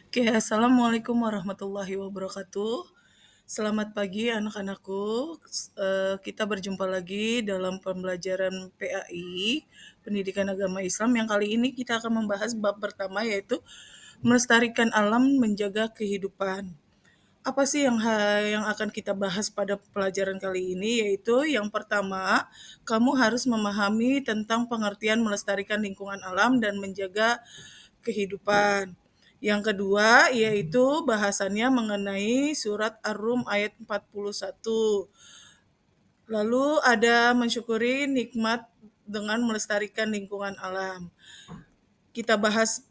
Oke, assalamualaikum warahmatullahi wabarakatuh. Selamat pagi anak-anakku. Kita berjumpa lagi dalam pembelajaran PAI, Pendidikan Agama Islam, yang kali ini kita akan membahas bab pertama, yaitu melestarikan alam menjaga kehidupan. Apa sih yang akan kita bahas pada pelajaran kali ini? Yaitu yang pertama, kamu harus memahami tentang pengertian melestarikan lingkungan alam dan menjaga kehidupan. Yang kedua yaitu bahasannya mengenai surat Ar-Rum ayat 41. Lalu ada mensyukuri nikmat dengan melestarikan lingkungan alam. Kita bahas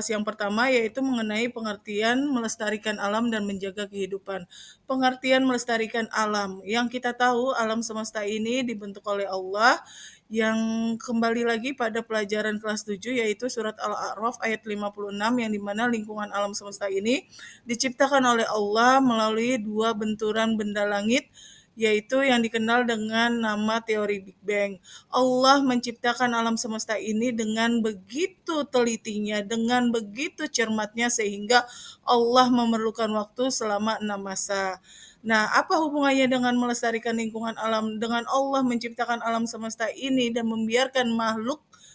yang pertama, yaitu mengenai pengertian melestarikan alam dan menjaga kehidupan. Pengertian melestarikan alam, yang kita tahu alam semesta ini dibentuk oleh Allah, yang kembali lagi pada pelajaran kelas 7, yaitu surat Al-A'raf ayat 56, yang dimana lingkungan alam semesta ini diciptakan oleh Allah melalui dua benturan benda langit, yaitu yang dikenal dengan nama teori Big Bang. Allah menciptakan alam semesta ini dengan begitu telitinya, dengan begitu cermatnya, sehingga Allah memerlukan waktu selama 6 masa. Nah, apa hubungannya dengan melestarikan lingkungan alam? Dengan Allah menciptakan alam semesta ini dan membiarkan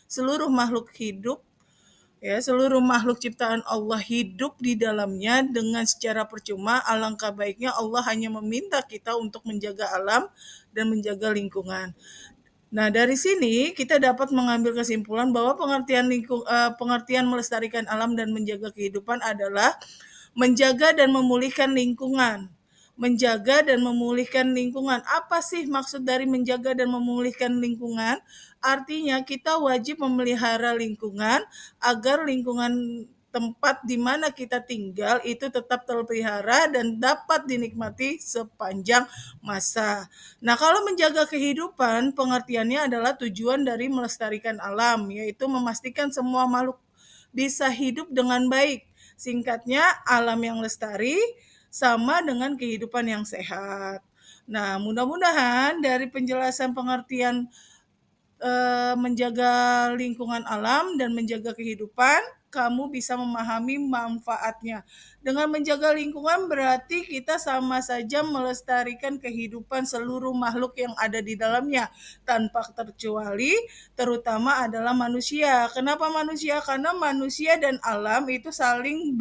seluruh makhluk hidup, ya, seluruh makhluk ciptaan Allah hidup di dalamnya dengan secara percuma. Alangkah baiknya Allah hanya meminta kita untuk menjaga alam dan menjaga lingkungan. Nah, dari sini kita dapat mengambil kesimpulan bahwa pengertian melestarikan alam dan menjaga kehidupan adalah menjaga dan memulihkan lingkungan. Menjaga dan memulihkan lingkungan. Apa sih maksud dari menjaga dan memulihkan lingkungan? Artinya kita wajib memelihara lingkungan agar lingkungan tempat di mana kita tinggal itu tetap terpelihara dan dapat dinikmati sepanjang masa. Nah, kalau menjaga kehidupan, pengertiannya adalah tujuan dari melestarikan alam, yaitu memastikan semua makhluk bisa hidup dengan baik. Singkatnya, alam yang lestari sama dengan kehidupan yang sehat. Nah, mudah-mudahan dari penjelasan pengertian menjaga lingkungan alam dan menjaga kehidupan, kamu bisa memahami manfaatnya. Dengan menjaga lingkungan berarti kita sama saja melestarikan kehidupan seluruh makhluk yang ada di dalamnya tanpa terkecuali, terutama adalah manusia. Kenapa manusia? Karena manusia dan alam itu saling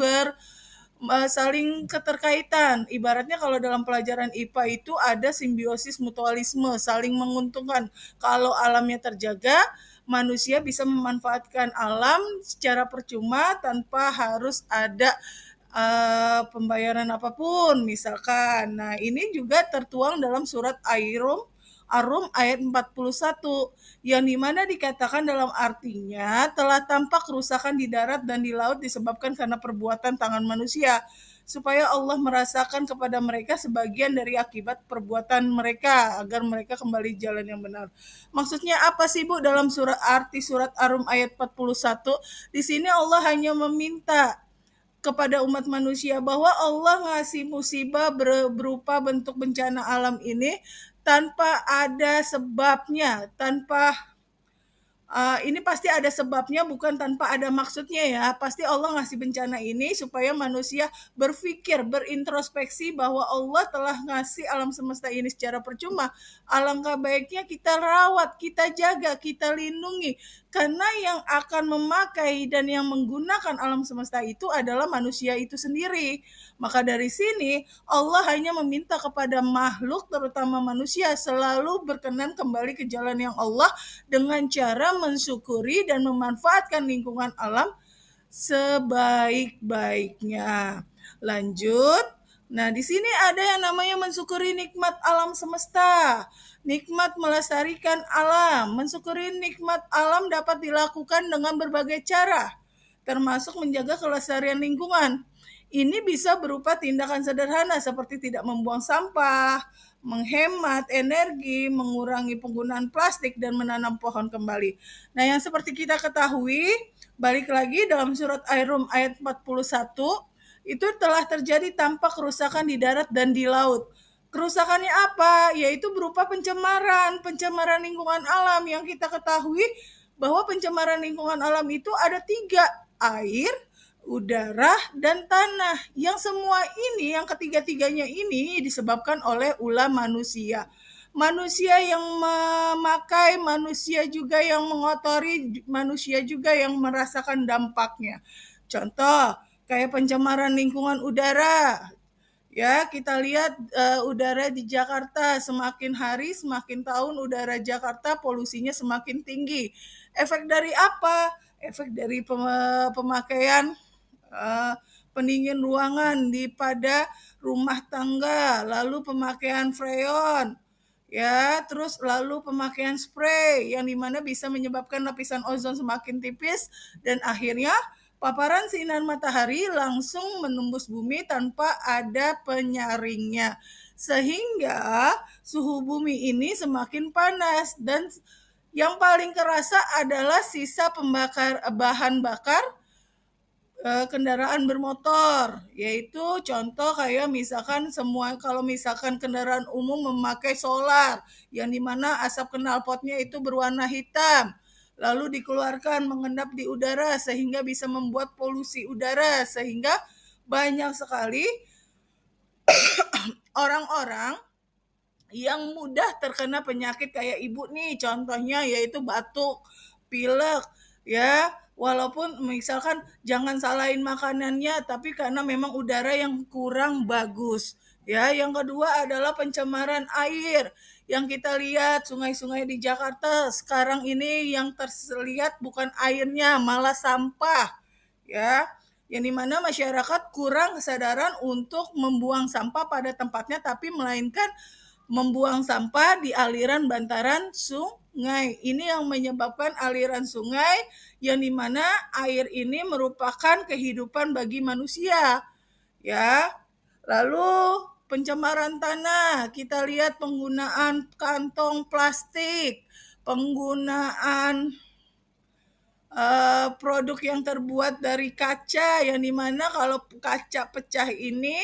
keterkaitan. Ibaratnya kalau dalam pelajaran IPA itu ada simbiosis mutualisme, saling menguntungkan. Kalau alamnya terjaga, manusia bisa memanfaatkan alam secara percuma tanpa harus ada pembayaran apapun misalkan. Nah, ini juga tertuang dalam surat Ar-Rum ayat 41, yang dimana dikatakan dalam artinya telah tampak kerusakan di darat dan di laut disebabkan karena perbuatan tangan manusia, supaya Allah merasakan kepada mereka sebagian dari akibat perbuatan mereka agar mereka kembali jalan yang benar. Maksudnya apa sih Bu dalam surat Ar-Rum ayat 41? Di sini Allah hanya meminta kepada umat manusia bahwa Allah ngasih musibah berupa bentuk bencana alam ini tanpa ada sebabnya, ini pasti ada sebabnya, bukan tanpa ada maksudnya ya. Pasti Allah ngasih bencana ini supaya manusia berpikir, berintrospeksi bahwa Allah telah ngasih alam semesta ini secara percuma. Alangkah baiknya kita rawat, kita jaga, kita lindungi. Karena yang akan memakai dan yang menggunakan alam semesta itu adalah manusia itu sendiri. Maka dari sini Allah hanya meminta kepada makhluk, terutama manusia, selalu berkenan kembali ke jalan yang Allah dengan cara mensyukuri dan memanfaatkan lingkungan alam sebaik-baiknya. Lanjut. Nah, di sini ada yang namanya mensyukuri nikmat alam semesta, nikmat melestarikan alam. Mensyukuri nikmat alam dapat dilakukan dengan berbagai cara, termasuk menjaga kelestarian lingkungan. Ini bisa berupa tindakan sederhana seperti tidak membuang sampah, menghemat energi, mengurangi penggunaan plastik, dan menanam pohon kembali. Nah, yang seperti kita ketahui, balik lagi dalam surat Ar-Rum ayat 41, itu telah terjadi tanpa kerusakan di darat dan di laut. Kerusakannya apa? Yaitu berupa pencemaran lingkungan alam, yang kita ketahui bahwa pencemaran lingkungan alam itu ada tiga: air, udara, dan tanah. Yang semua ini, yang ketiga-tiganya ini disebabkan oleh ulah manusia. Manusia yang memakai, manusia juga yang mengotori, manusia juga yang merasakan dampaknya. Contoh, kayak pencemaran lingkungan udara. Ya, kita lihat udara di Jakarta semakin hari, semakin tahun udara Jakarta polusinya semakin tinggi. Efek dari apa? Efek dari pemakaian pendingin ruangan di pada rumah tangga, lalu pemakaian freon, ya, terus lalu pemakaian spray yang dimana bisa menyebabkan lapisan ozon semakin tipis dan akhirnya paparan sinar matahari langsung menembus bumi tanpa ada penyaringnya. Sehingga suhu bumi ini semakin panas dan yang paling kerasa adalah sisa pembakar bahan bakar kendaraan bermotor, yaitu contoh kayak misalkan semua kalau misalkan kendaraan umum memakai solar, yang dimana asap knalpotnya itu berwarna hitam, lalu dikeluarkan mengendap di udara sehingga bisa membuat polusi udara, sehingga banyak sekali orang-orang yang mudah terkena penyakit kayak ibu nih contohnya yaitu batuk, pilek ya. Walaupun misalkan jangan salahin makanannya tapi karena memang udara yang kurang bagus. Ya, yang kedua adalah pencemaran air. Yang kita lihat sungai-sungai di Jakarta sekarang ini yang terlihat bukan airnya malah sampah. Ya, yang dimana masyarakat kurang kesadaran untuk membuang sampah pada tempatnya tapi melainkan membuang sampah di aliran bantaran sungai. Ini yang menyebabkan aliran sungai yang dimana air ini merupakan kehidupan bagi manusia. Ya, lalu pencemaran tanah, kita lihat penggunaan kantong plastik, penggunaan produk yang terbuat dari kaca yang dimana kalau kaca pecah ini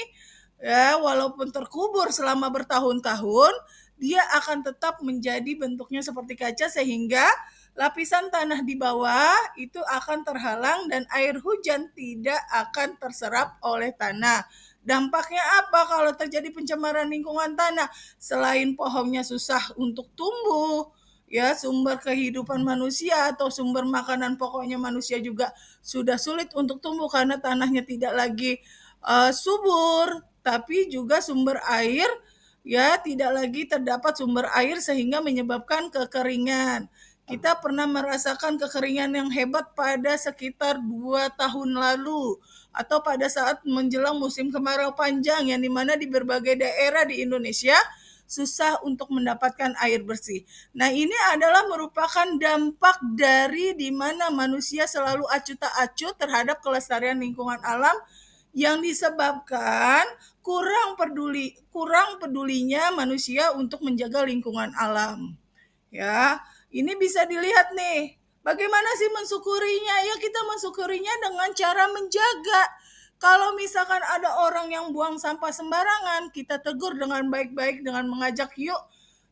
ya walaupun terkubur selama bertahun-tahun dia akan tetap menjadi bentuknya seperti kaca sehingga lapisan tanah di bawah itu akan terhalang dan air hujan tidak akan terserap oleh tanah. Dampaknya apa kalau terjadi pencemaran lingkungan tanah? Selain pohonnya susah untuk tumbuh, ya sumber kehidupan manusia atau sumber makanan pokoknya manusia juga sudah sulit untuk tumbuh karena tanahnya tidak lagi subur, tapi juga sumber air ya tidak lagi terdapat sumber air sehingga menyebabkan kekeringan. Kita pernah merasakan kekeringan yang hebat pada sekitar 2 tahun lalu atau pada saat menjelang musim kemarau panjang yang dimana di berbagai daerah di Indonesia susah untuk mendapatkan air bersih. Nah, ini adalah merupakan dampak dari di mana manusia selalu acuh tak acuh terhadap kelestarian lingkungan alam yang disebabkan kurang pedulinya manusia untuk menjaga lingkungan alam. Ya, ini bisa dilihat nih. Bagaimana sih mensyukurinya? Ya kita mensyukurinya dengan cara menjaga. Kalau misalkan ada orang yang buang sampah sembarangan, kita tegur dengan baik-baik dengan mengajak yuk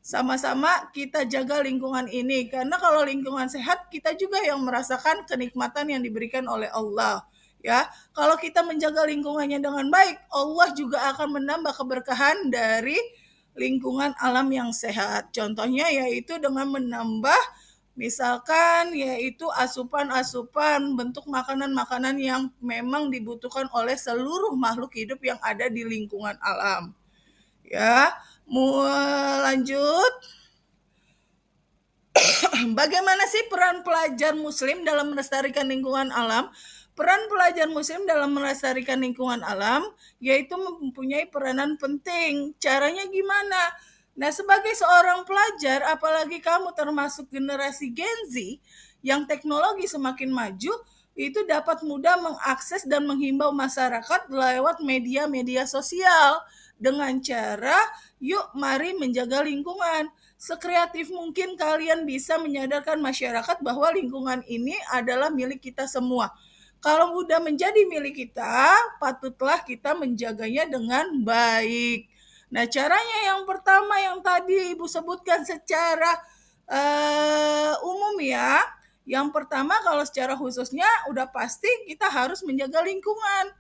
sama-sama kita jaga lingkungan ini. Karena kalau lingkungan sehat, kita juga yang merasakan kenikmatan yang diberikan oleh Allah. Ya, kalau kita menjaga lingkungannya dengan baik, Allah juga akan menambah keberkahan dari lingkungan alam yang sehat. Contohnya yaitu dengan menambah misalkan yaitu asupan-asupan bentuk makanan-makanan yang memang dibutuhkan oleh seluruh makhluk hidup yang ada di lingkungan alam. Ya, lanjut. Bagaimana sih peran pelajar muslim dalam melestarikan lingkungan alam? Peran pelajar muslim dalam melestarikan lingkungan alam yaitu mempunyai peranan penting. Caranya gimana? Nah, sebagai seorang pelajar, apalagi kamu termasuk generasi Gen Z yang teknologi semakin maju, itu dapat mudah mengakses dan menghimbau masyarakat lewat media-media sosial dengan cara yuk mari menjaga lingkungan. Sekreatif mungkin kalian bisa menyadarkan masyarakat bahwa lingkungan ini adalah milik kita semua. Kalau udah menjadi milik kita, patutlah kita menjaganya dengan baik. Nah, caranya yang pertama yang tadi Ibu sebutkan secara umum ya, Yang pertama kalau secara khususnya udah pasti kita harus menjaga lingkungan,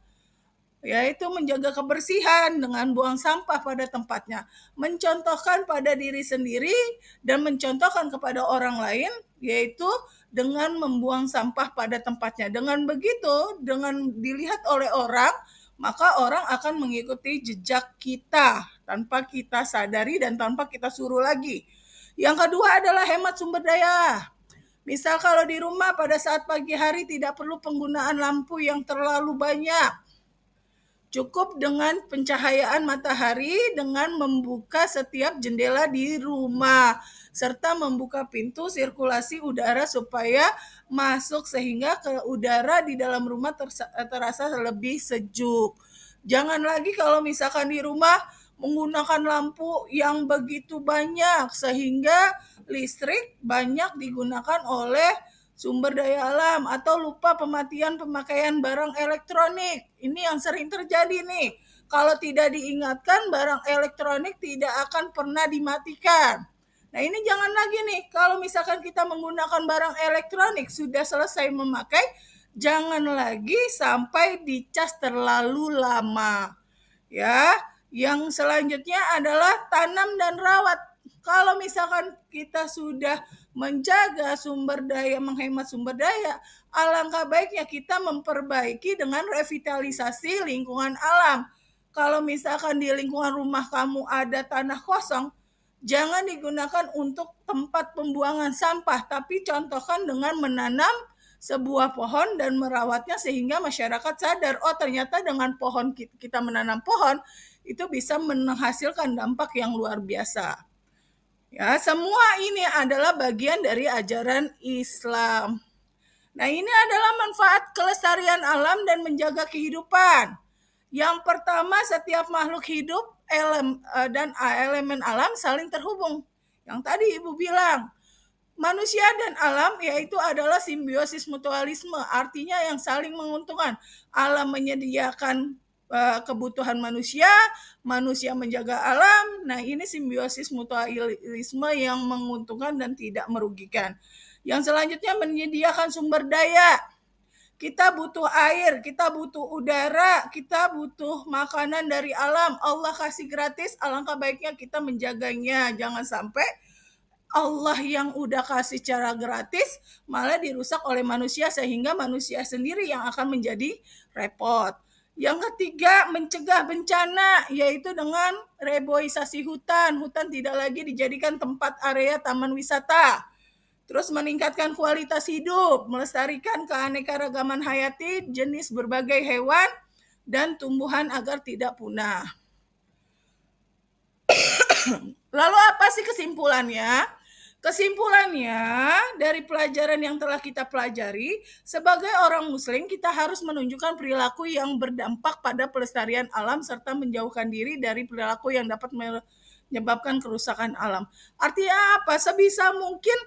yaitu menjaga kebersihan dengan buang sampah pada tempatnya, mencontohkan pada diri sendiri dan mencontohkan kepada orang lain, yaitu dengan membuang sampah pada tempatnya. Dengan begitu, dengan dilihat oleh orang, maka orang akan mengikuti jejak kita tanpa kita sadari dan tanpa kita suruh lagi. Yang kedua adalah hemat sumber daya. Misal kalau di rumah pada saat pagi hari tidak perlu penggunaan lampu yang terlalu banyak. Cukup dengan pencahayaan matahari dengan membuka setiap jendela di rumah serta membuka pintu sirkulasi udara supaya masuk sehingga ke udara di dalam rumah terasa lebih sejuk. Jangan lagi kalau misalkan di rumah menggunakan lampu yang begitu banyak sehingga listrik banyak digunakan oleh sumber daya alam atau lupa pemakaian barang elektronik. Ini yang sering terjadi nih. Kalau tidak diingatkan, barang elektronik tidak akan pernah dimatikan. Nah ini jangan lagi nih, kalau misalkan kita menggunakan barang elektronik sudah selesai memakai, jangan lagi sampai dicas terlalu lama. Ya, yang selanjutnya adalah tanam dan rawat. Kalau misalkan kita sudah menjaga sumber daya, menghemat sumber daya, alangkah baiknya kita memperbaiki dengan revitalisasi lingkungan alam. Kalau misalkan di lingkungan rumah kamu ada tanah kosong, jangan digunakan untuk tempat pembuangan sampah, tapi contohkan dengan menanam sebuah pohon dan merawatnya sehingga masyarakat sadar, oh ternyata dengan pohon kita menanam pohon itu bisa menghasilkan dampak yang luar biasa. Ya, semua ini adalah bagian dari ajaran Islam. Nah, ini adalah manfaat kelestarian alam dan menjaga kehidupan. Yang pertama, setiap makhluk hidup dan elemen alam saling terhubung. Yang tadi Ibu bilang, manusia dan alam yaitu adalah simbiosis mutualisme, artinya yang saling menguntungkan. Alam menyediakan kebutuhan manusia, manusia menjaga alam. Nah, ini simbiosis mutualisme yang menguntungkan dan tidak merugikan. Yang selanjutnya menyediakan sumber daya. Kita butuh air, kita butuh udara, kita butuh makanan dari alam. Allah kasih gratis, alangkah baiknya kita menjaganya. Jangan sampai Allah yang udah kasih cara gratis malah dirusak oleh manusia sehingga manusia sendiri yang akan menjadi repot. Yang ketiga, mencegah bencana, yaitu dengan reboisasi hutan. Hutan tidak lagi dijadikan tempat area taman wisata. Terus meningkatkan kualitas hidup, melestarikan keanekaragaman hayati jenis berbagai hewan dan tumbuhan agar tidak punah. Lalu apa sih kesimpulannya? Kesimpulannya dari pelajaran yang telah kita pelajari, sebagai orang muslim kita harus menunjukkan perilaku yang berdampak pada pelestarian alam serta menjauhkan diri dari perilaku yang dapat menyebabkan kerusakan alam. Artinya apa? Sebisa mungkin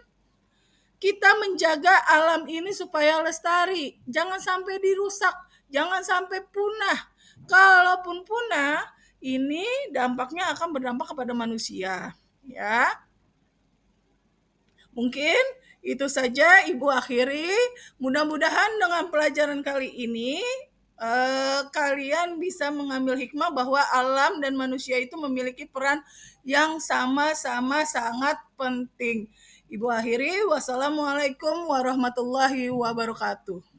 kita menjaga alam ini supaya lestari, jangan sampai dirusak, jangan sampai punah. Kalaupun punah, ini dampaknya akan berdampak kepada manusia, ya. Mungkin itu saja Ibu akhiri. Mudah-mudahan dengan pelajaran kali ini kalian bisa mengambil hikmah bahwa alam dan manusia itu memiliki peran yang sama-sama sangat penting. Ibu akhiri, wassalamualaikum warahmatullahi wabarakatuh.